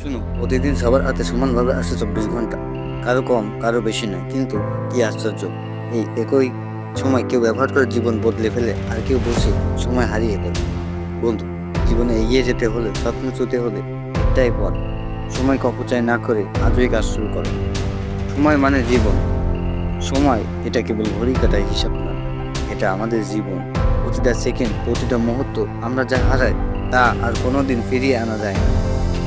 শুনো, প্রতিদিন সবার হাতে সমানভাবে আসে 24 ঘন্টা। কারো কম, কারো বেশি নয়। কিন্তু কি আশ্চর্য, এই একই সময় কেউ ব্যবহার করে জীবন বদলে ফেলে, আর কেউ বসে সময় হারিয়ে ফেলে। বন্ধু, জীবনে এগিয়ে যেতে হলে, স্বপ্ন ছুঁতে হলে একটাই পথ, সময়কে অপচয় না করে আজই কাজ শুরু করো। সময় মানে জীবন। সময় এটা কেবল ঘড়ি কাটায় হিসাব না, এটা আমাদের জীবন। প্রতিটা সেকেন্ড, প্রতিটা মুহূর্ত আমরা যা হারাই তা আর কোনোদিন ফিরিয়ে আনা যায় না।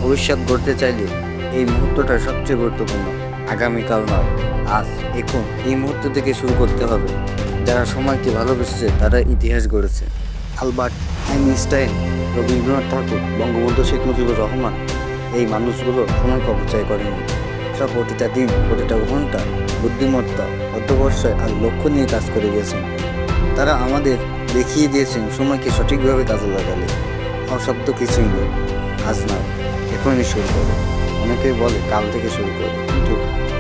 ভবিষ্যৎ গড়তে চাইলে এই মুহূর্তটা সবচেয়ে গুরুত্বপূর্ণ। আগামীকাল নয়, আজ, এখন এই মুহূর্ত থেকে শুরু করতে হবে। যারা সময়কে ভালোবেসেছে তারা ইতিহাস গড়েছে। আলবার্ট আইনস্টাইন, রবীন্দ্রনাথ ঠাকুর, বঙ্গবন্ধু শেখ মুজিবুর রহমান, এই মানুষগুলো সময়কে অপচয় করেনি। সব প্রতিটা দিন, প্রতিটা ঘন্টা বুদ্ধিমত্তা, অধ্যবসায় আর লক্ষ্য নিয়ে কাজ করে গেছেন। তারা আমাদের দেখিয়ে দিয়েছেন সময়কে সঠিকভাবে কাজে লাগালে অশব্দ কিছুই নেই। আজ না, এখনই শুরু করো। অনেকেই বলে কাল থেকে শুরু করো, কিন্তু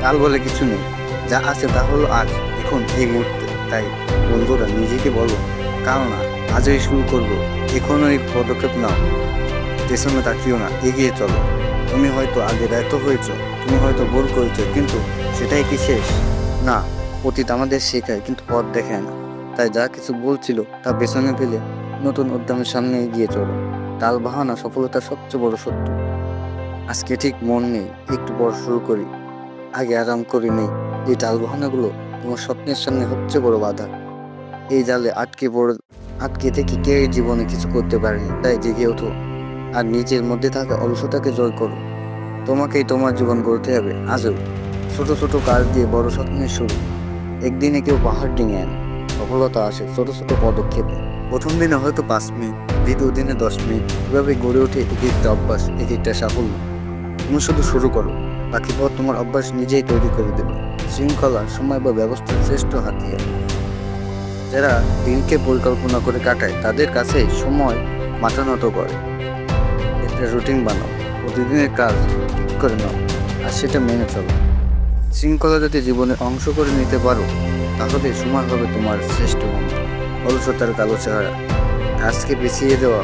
কাল বলে কিছু নেই। যা আছে তা হলো আজ, এখন, এই মুহূর্তে। তাই বন্ধুরা, নিজেকে বলো কাল না, আজই শুরু করবো। এখনই পদক্ষেপ নাও, পেছনে তাকিও না, এগিয়ে চলো। তুমি হয়তো আগে ব্যর্থ হয়েছ, তুমি হয়তো ভুল করেছো, কিন্তু সেটাই কি শেষ? না, অতীত আমাদের শেখায় কিন্তু পথ দেখায় না। তাই যা কিছু বলছিল তা পেছনে ফেলে নতুন উদ্যমের সামনে এগিয়ে চলো। টাল বাহানা সফলতার সবচেয়ে বড় শত্রু। আজকে ঠিক মন নেই, একটু পর শুরু করি, আগে আরাম করে নেই। এই টাল বাহানাগুলো তোমার স্বপ্নের সামনে সবচেয়ে বড় বাধা। এই জালে আটকে থেকে কেউ জীবনে কিছু করতে পারেনি। তাই জেগে ওঠো আর নিজের মধ্যে থাকা অলসতাকে জয় করো। তোমাকেই তোমার জীবন গড়তে হবে আজও। ছোট ছোট কাজ দিয়ে বড় স্বপ্নের শুরু। একদিনে কেউ পাহাড় ডিঙে আনে, সফলতা আসে ছোট ছোট পদক্ষেপে। প্রথম দিনে হয়তো 5 মিনিট, দ্বিতীয় দিনে 10 মিনিট, এভাবে গড়ে ওঠে এক একটা অভ্যাস, এক একটা সাফল্য। তুমি শুধু শুরু করো, বাকি পথ তোমার অভ্যাস নিজেই তৈরি করে দেবে। শৃঙ্খলা, সময় বা ব্যবস্থার শ্রেষ্ঠ হাতিয়ার। যারা দিনকে পরিকল্পনা করে কাটায় তাদের কাছে সময় মাথা নত করে। একটা রুটিন বানাও, প্রতিদিনের কাজ ঠিক করে নাও, আর সেটা মেনে চলো। শৃঙ্খলা যদি জীবনের অংশ করে নিতে পারো, তাহলে সময় হবে তোমার শ্রেষ্ঠ বন্ধু। অলসতার কালো চেহারা, আজকে পিছিয়ে দেওয়া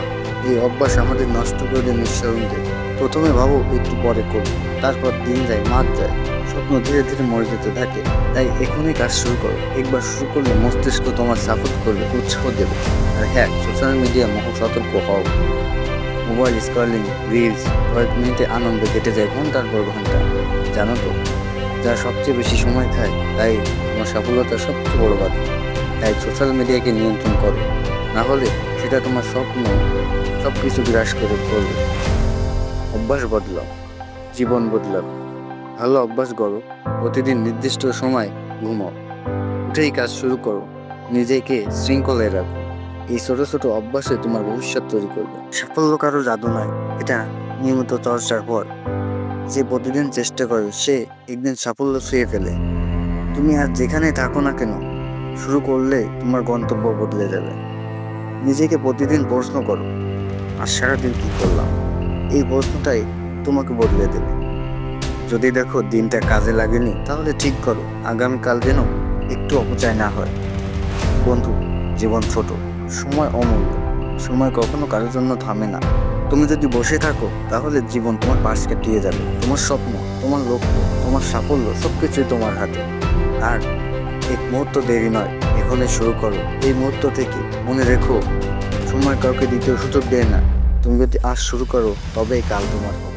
এই অভ্যাস আমাদের নষ্ট করে দেয় নিঃসন্দেহে। প্রথমে ভাবো একটু পরে করবো, তারপর দিন যায়, মাস যায়, স্বপ্ন ধীরে ধীরে মরে যেতে থাকে। তাই এখনই কাজ শুরু করো। একবার শুরু করলে মস্তিষ্ক তোমার সাপোর্ট করবে, উৎসাহ দেবে। আর হ্যাঁ, সোশ্যাল মিডিয়া মোহ সতর্ক হও। মোবাইল স্ক্রলিং, রিলস, কয়েক মিনিটে আনন্দে কেটে যায় ঘন্টার পর ঘন্টা। জানো তো, যারা সবচেয়ে বেশি সময় খায় তাই তোমার সফলতার সবচেয়ে বড় বাধা। তাই সোশ্যাল মিডিয়াকে নিয়ন্ত্রণ করো, না হলে সেটা তোমার স্বপ্ন সব কিছু বিরাজ করে ফেলবে। অভ্যাস বদলাও, জীবন বদলাও। ভালো অভ্যাস গড়ো, প্রতিদিন নির্দিষ্ট সময় ঘুমাও, উঠেই কাজ শুরু করো, নিজেকে শৃঙ্খলায় রাখো। এই ছোট ছোট অভ্যাসে তোমার ভবিষ্যৎ তৈরি করবে। সাফল্য কারো জাদু নয়, এটা নিয়মিত চর্চার পর। যে প্রতিদিন চেষ্টা করে সে একদিন সাফল্য ছুঁয়ে ফেলে। তুমি আর যেখানে থাকো না কেন, শুরু করলে তোমার গন্তব্য বদলে যাবে। নিজেকে প্রতিদিন প্রশ্ন করো, আর সারাদিন কি করলাম? এই প্রশ্নটাই তোমাকে বদলে দেবে। যদি দেখো দিনটা কাজে লাগেনি, তাহলে ঠিক করো, আগামীকাল যেন একটু অপচয় না হয়। বন্ধু, জীবন ছোট, সময় অমূল্য, সময় কখনো কারোর জন্য থামে না। তুমি যদি বসে থাকো তাহলে জীবন তোমার পাশ কাটিয়ে যাবে। তোমার স্বপ্ন, তোমার লক্ষ্য, তোমার সাফল্য সবকিছুই তোমার হাতে। আর এক মুহূর্ত দেরি নয়, এখনই শুরু করো। এই মুহূর্ত থেকে মনে রেখো, সময় কাউকে দ্বিতীয় সুযোগ দেয় না। তুমি যদি আজ শুরু করো, তবেই কাল তোমার হবে।